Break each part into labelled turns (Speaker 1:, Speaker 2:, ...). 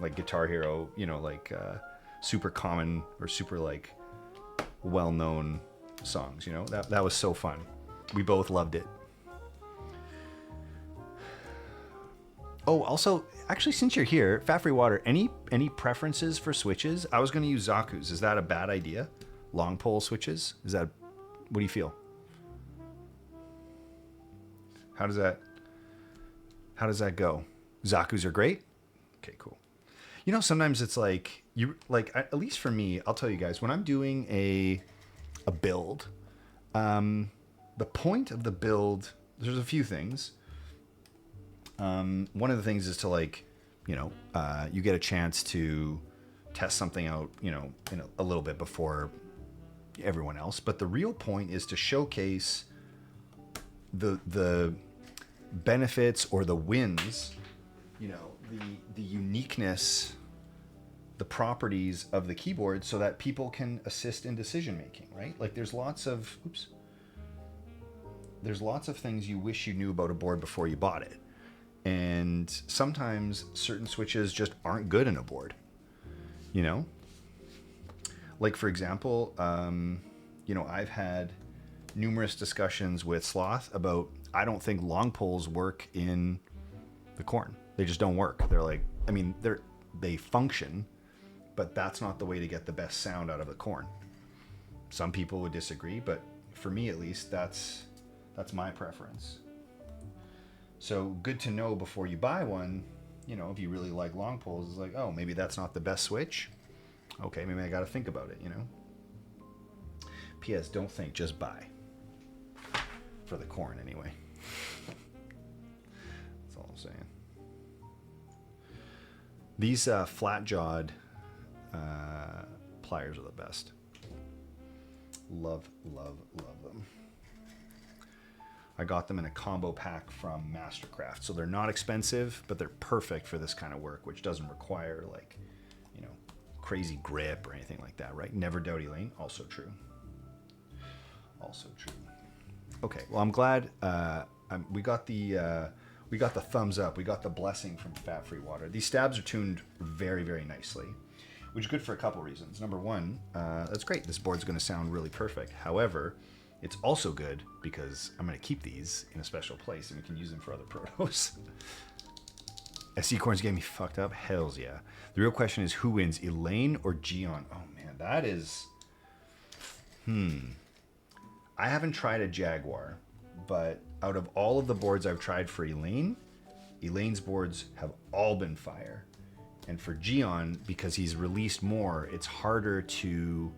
Speaker 1: like Guitar Hero, like super common or super like well-known songs. That was so fun. We both loved it. Oh, also, actually, since you're here, Fat Free Water, any preferences for switches? I was going to use Zaku's. Is that a bad idea? Long pole switches? What do you feel? How does that go? Zaku's are great? Okay, cool. Sometimes it's like at least for me, I'll tell you guys, when I'm doing a build, the point of the build, there's a few things. One of the things is to you get a chance to test something out, in a little bit before everyone else. But the real point is to showcase the benefits or the wins, the uniqueness, the properties of the keyboard, so that people can assist in decision making, right? Like there's lots of things you wish you knew about a board before you bought it. And sometimes certain switches just aren't good in a board, Like, for example, I've had numerous discussions with Sloth about, I don't think long poles work in the Corn. They just don't work. They're like, they function, but that's not the way to get the best sound out of the Corn. Some people would disagree, but for me at least, that's my preference. So good to know before you buy one, if you really like long poles, it's like, oh, maybe that's not the best switch. Okay, maybe I got to think about it, P.S. Don't think, just buy. For the Corn, anyway. That's all I'm saying. These flat-jawed pliers are the best. Love, love, love them. I got them in a combo pack from Mastercraft. So they're not expensive, but they're perfect for this kind of work, which doesn't require crazy grip or anything like that, right? Never doubt Elaine. Also true. Also true. Okay, well, I'm glad we got the thumbs up. We got the blessing from Fat Free Water. These stabs are tuned very, very nicely, which is good for a couple reasons. Number one, that's great. This board's going to sound really perfect. However, it's also good because I'm going to keep these in a special place and we can use them for other protos. SC Corns getting me fucked up? Hells yeah. The real question is, who wins, Elaine or Gion? Oh man, that is... I haven't tried a Jaguar, but out of all of the boards I've tried for Elaine's boards have all been fire. And for Gion, because he's released more, it's harder to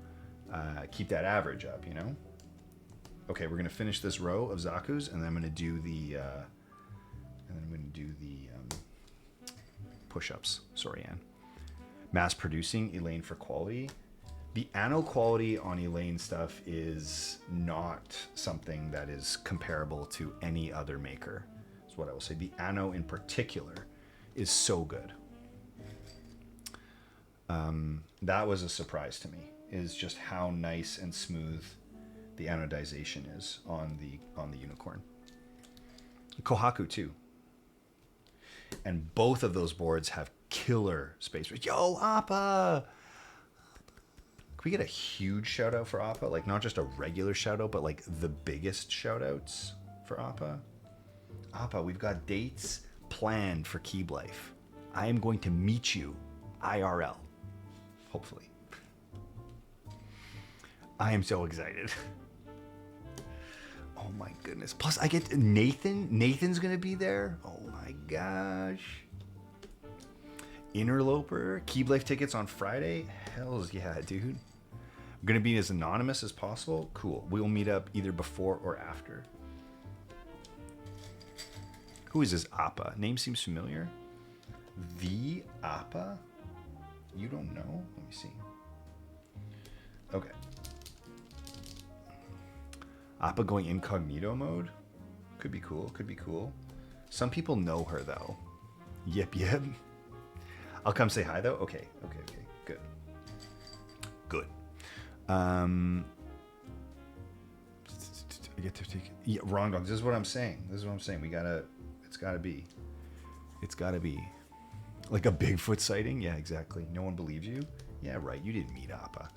Speaker 1: keep that average up, Okay, we're gonna finish this row of Zaku's, and then I'm gonna do the push-ups. Sorry, Anne. Mass producing Elaine for quality. The anno quality on Elaine stuff is not something that is comparable to any other maker. Is what I will say. The anno in particular is so good. That was a surprise to me. Is just how nice and smooth the anodization is on the Unicorn. Kohaku too. And both of those boards have killer space rates. Yo, Appa! Can we get a huge shout out for Appa? Like not just a regular shout out, but like the biggest shout outs for Appa. Appa, we've got dates planned for Keeb Life. I am going to meet you IRL. Hopefully. I am so excited. Oh my goodness. Plus I get Nathan. Nathan's going to be there. Oh my gosh. Interloper. Keeb Life tickets on Friday. Hells yeah, dude. I'm going to be as anonymous as possible. Cool. We will meet up either before or after. Who is this Appa? Name seems familiar. The Appa? You don't know? Let me see. Okay. Appa going incognito mode? Could be cool. Could be cool. Some people know her though. Yep, yep. I'll come say hi though. Okay. Good. Good. I get to take. Yeah, wrong dog. This is what I'm saying. We gotta. It's gotta be. Like a Bigfoot sighting? Yeah, exactly. No one believes you? Yeah, right. You didn't meet Appa.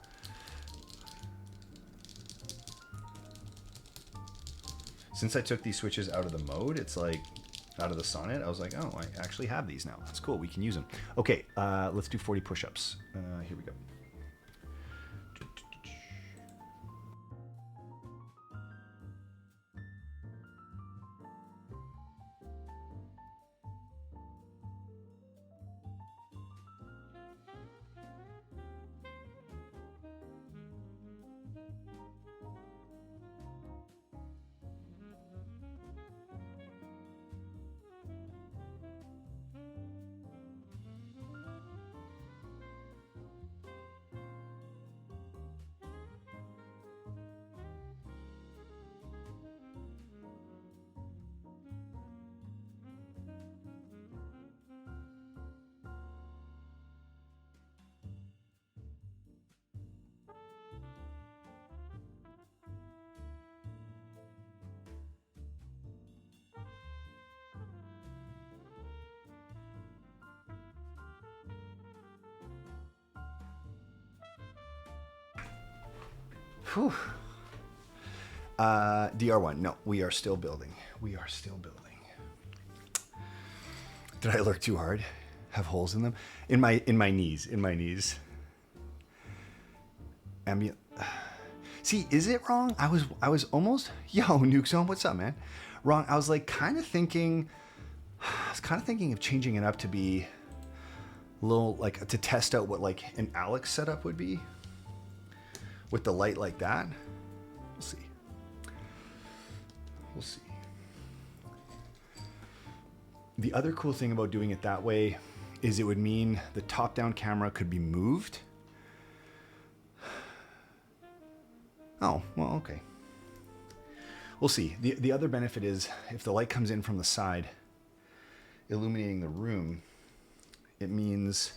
Speaker 1: Since I took these switches out of the mode, it's like out of the sonnet, I was like, oh, I actually have these now. That's cool. We can use them. Okay, let's do 40 push-ups. Here we go. Whew. DR1. No, we are still building. We are still building. Did I lurk too hard? Have holes in them? In my knees. In my knees. Ambient. See, is it wrong? I was almost. Yo, Nuke Zone, what's up, man? Wrong. I was like kind of thinking. I was kind of thinking of changing it up to be a little like to test out what like an Alex setup would be. With the light like that, we'll see. We'll see. The other cool thing about doing it that way is it would mean the top-down camera could be moved. Oh, well, okay. We'll see. The other benefit is if the light comes in from the side, illuminating the room, it means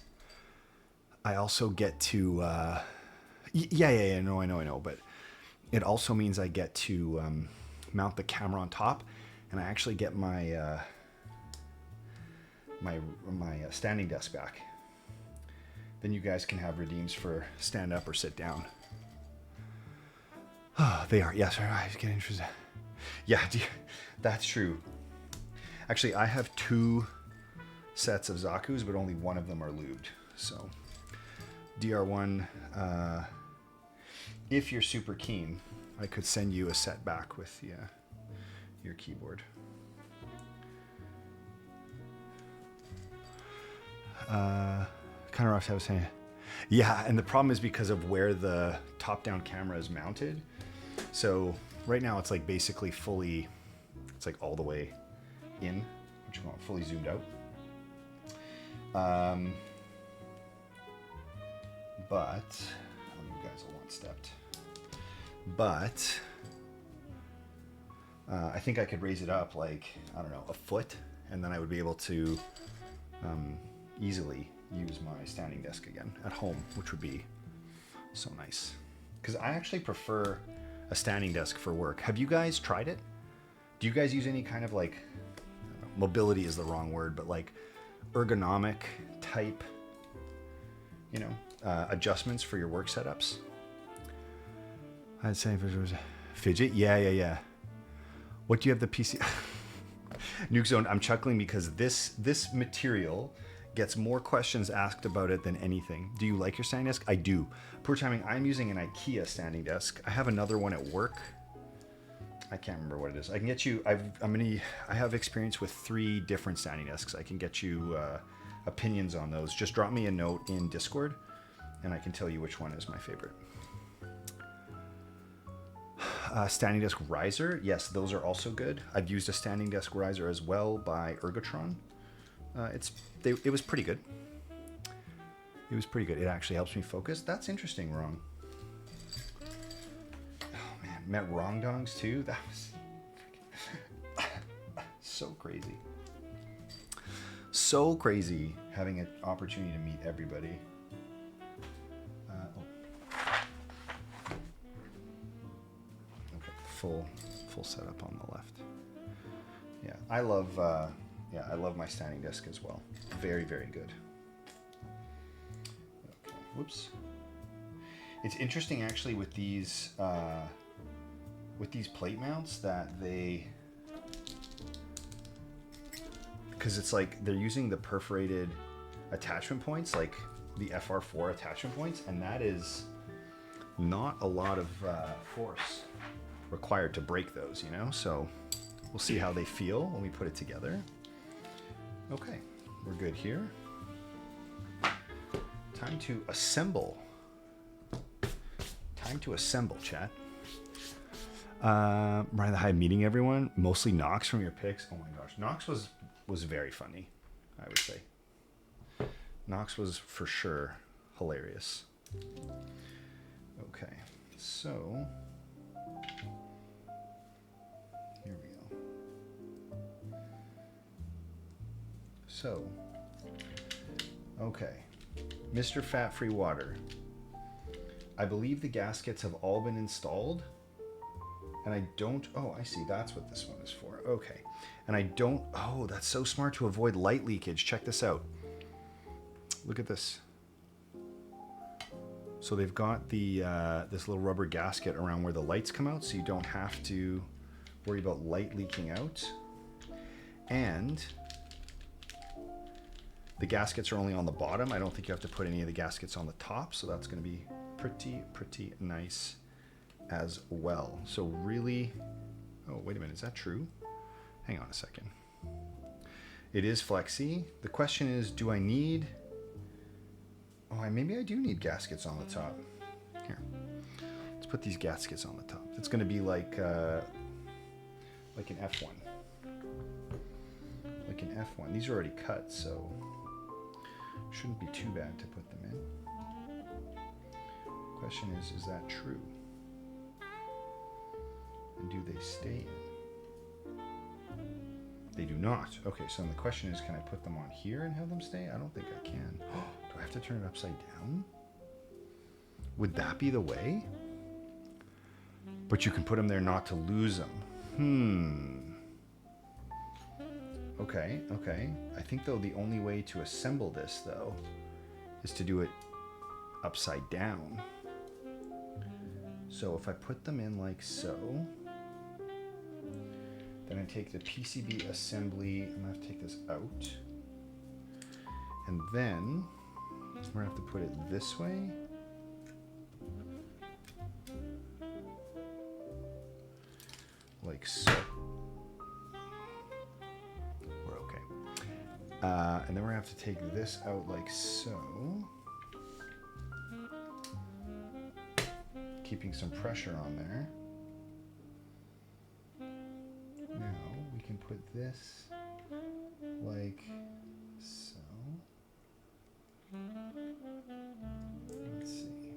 Speaker 1: I also get to... Yeah. No, I know. But it also means I get to mount the camera on top, and I actually get my my standing desk back. Then you guys can have redeems for stand up or sit down. Oh, they are. Yes, I get interested. Yeah, that's true. Actually, I have 2 sets of Zaku's, but only one of them are lubed. So, DR1. If you're super keen, I could send you a set back with your keyboard. Kind of rough, I was saying. Yeah, and the problem is because of where the top-down camera is mounted. So right now it's like basically fully, it's like all the way in, which you want fully zoomed out. But you guys will want stepped. But I think I could raise it up like, I don't know, a foot, and then I would be able to easily use my standing desk again at home, which would be so nice. Because I actually prefer a standing desk for work. Have you guys tried it? Do you guys use any kind of like, I don't know, mobility is the wrong word, but like ergonomic type, adjustments for your work setups? I'd say if it was fidget. Yeah. What do you have the PC? Nuke Zone, I'm chuckling because this material gets more questions asked about it than anything. Do you like your standing desk? I do. Poor timing, I'm using an IKEA standing desk. I have another one at work. I can't remember what it is. I can get you, I have experience with 3 different standing desks. I can get you opinions on those. Just drop me a note in Discord and I can tell you which one is my favorite. Standing desk riser, yes, those are also good. I've used a standing desk riser as well by Ergotron. It was pretty good. It was pretty good. It actually helps me focus. That's interesting, Wrong. Oh man, met Wrong Dongs too. That was so crazy. So crazy having an opportunity to meet everybody. Full setup on the left. Yeah, I love Yeah, I love my standing disc as well. Very, very good. Okay, whoops. It's interesting actually with these plate mounts that because it's like they're using the perforated attachment points, like the FR4 attachment points, and that is not a lot of force required to break those, you know? So we'll see how they feel when we put it together. Okay, we're good here. Time to assemble. Time to assemble, chat. Ryan the High meeting everyone. Mostly Knox from your picks. Oh my gosh, Knox was very funny, I would say. Knox was for sure hilarious. Okay, so here we go. So, okay, Mr. Fat Free Water. I believe the gaskets have all been installed, and I don't, oh, I see, that's what this one is for. Okay, and I don't, oh, that's so smart to avoid light leakage. Check this out. Look at this. So they've got the this little rubber gasket around where the lights come out, so you don't have to worry about light leaking out. And the gaskets are only on the bottom. I don't think you have to put any of the gaskets on the top, so that's going to be pretty nice as well. So really, oh, wait a minute, is that true? Hang on a second. It is flexi. The question is, do I need, oh, maybe I do need gaskets on the top. Here, let's put these gaskets on the top. It's going to be like an F1. Like an F1. These are already cut, so shouldn't be too bad to put them in. Question is that true? And do they stay in? They do not. Okay, so the question is, can I put them on here and have them stay? I don't think I can. Do I have to turn it upside down? Would that be the way? But you can put them there not to lose them. Okay. I think, though, the only way to assemble this, though, is to do it upside down. So if I put them in like so, then I take the PCB assembly, I'm gonna have to take this out. And then we're gonna have to put it this way. Like so. We're okay. And then we're gonna have to take this out like so. Keeping some pressure on there. Now we can put this like so. Let's see.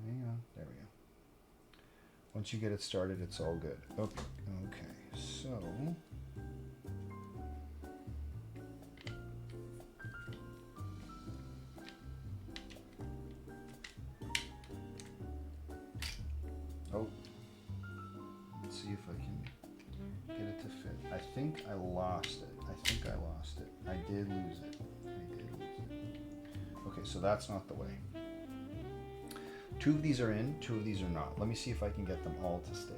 Speaker 1: Hang on. There we go. Once you get it started, it's all good. Okay. So. Oh, let's see if I can get it to fit. I think I lost it. I did lose it. Okay, so that's not the way. 2 of these are in, 2 of these are not. Let me see if I can get them all to stay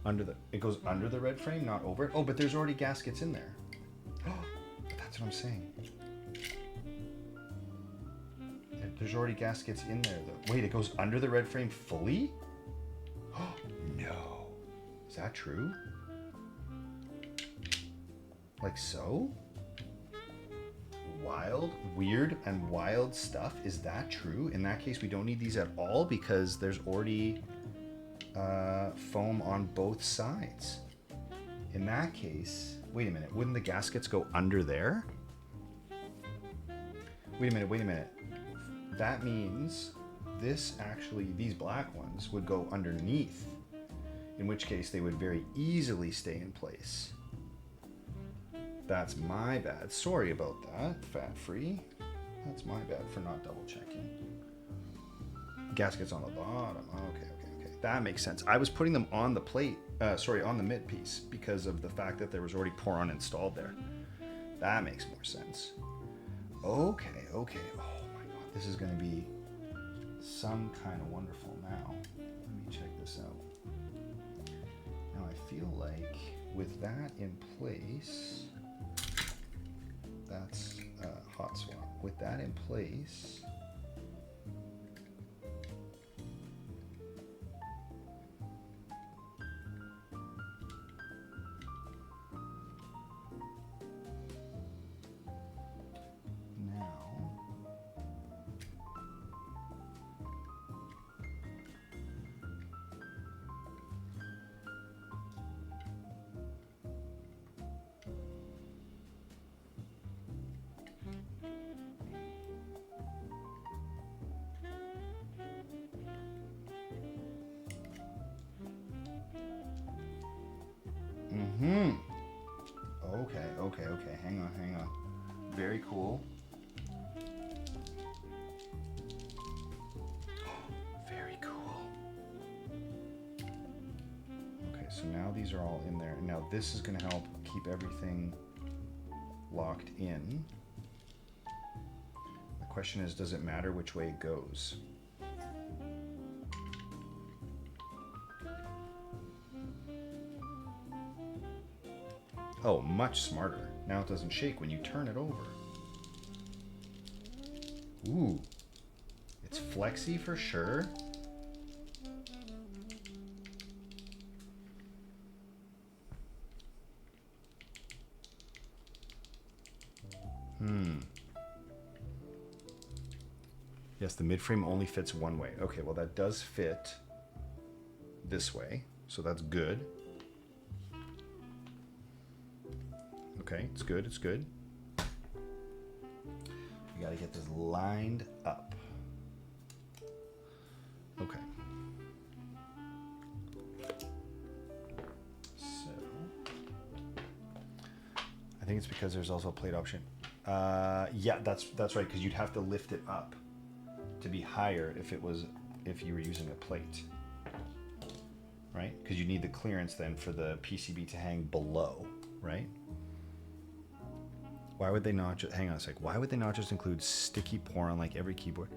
Speaker 1: in. It goes under the red frame, not over it. Oh, but there's already gaskets in there. That's what I'm saying. There's already gaskets in there, though. Wait, it goes under the red frame fully? No. Is that true? Like so? Weird and wild stuff. Is that true? In that case, we don't need these at all because there's already foam on both sides. In that case, wait a minute. Wouldn't the gaskets go under there? Wait a minute. That means these black ones would go underneath, in which case they would very easily stay in place. That's my bad. Sorry about that, Fat Free. That's my bad for not double checking. Gaskets on the bottom. Okay. That makes sense. I was putting them on the plate, on the mid piece, because of the fact that there was already Poron installed there. That makes more sense. Okay. Oh my god, this is going to be some kind of wonderful now. Let me check this out. Now I feel like with that in place, that's hot swap. With that in place, Okay. Hang on. Very cool. Very cool. Okay, so now these are all in there. Now this is going to help keep everything locked in. The question is, does it matter which way it goes? Oh, much smarter. Now it doesn't shake when you turn it over. Ooh. It's flexy for sure. Yes, the mid-frame only fits one way. Okay, well that does fit this way, so that's good. Okay, it's good. We gotta get this lined up. Okay. So, I think it's because there's also a plate option. Yeah, that's right, because you'd have to lift it up to be higher if you were using a plate. Right? Because you need the clearance then for the PCB to hang below, right? Why would they not just, hang on a sec, why would they not just include sticky Poron like every keyboard?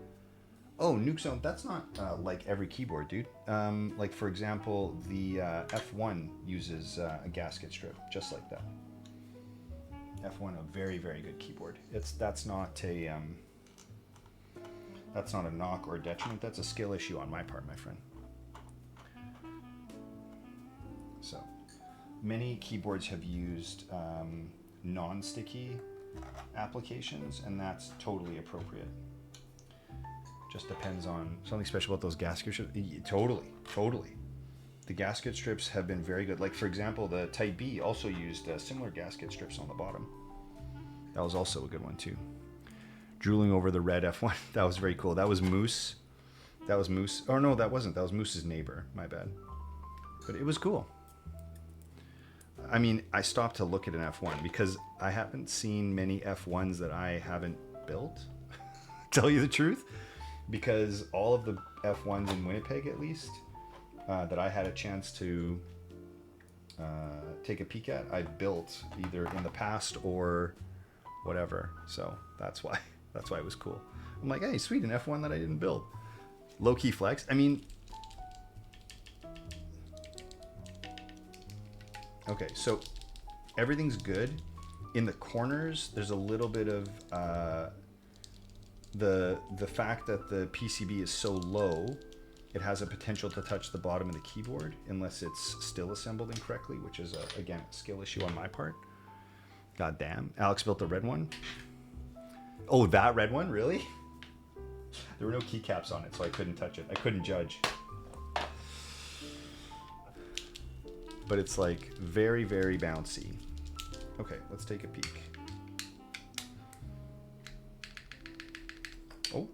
Speaker 1: Oh, Nuke Zone, that's not like every keyboard, dude. Like for example, the F1 uses a gasket strip, just like that. F1, a very, very good keyboard. That's not a knock or a detriment, that's a skill issue on my part, my friend. So, many keyboards have used non-sticky applications, and that's totally appropriate. Just depends on something special about those gasket strips. Totally. The gasket strips have been very good. Like for example, the Type B also used similar gasket strips on the bottom. That was also a good one too. Drooling over the red F1. That was very cool. That was Moose. Oh no, that wasn't. That was Moose's neighbor. My bad. But it was cool. I mean, I stopped to look at an F1 because I haven't seen many F1s that I haven't built, tell you the truth, because all of the F1s in Winnipeg, at least, that I had a chance to take a peek at, I've built either in the past or whatever. So that's why it was cool. I'm like, hey, sweet, an F1 that I didn't build. Low-key flex. I mean, okay, so everything's good. In the corners, there's a little bit of the fact that the PCB is so low, it has a potential to touch the bottom of the keyboard unless it's still assembled incorrectly, which is, again, a skill issue on my part. God damn. Alex built the red one. Oh, that red one? Really? There were no keycaps on it, so I couldn't touch it. I couldn't judge. But it's like very, very bouncy. Okay, let's take a peek. Oh,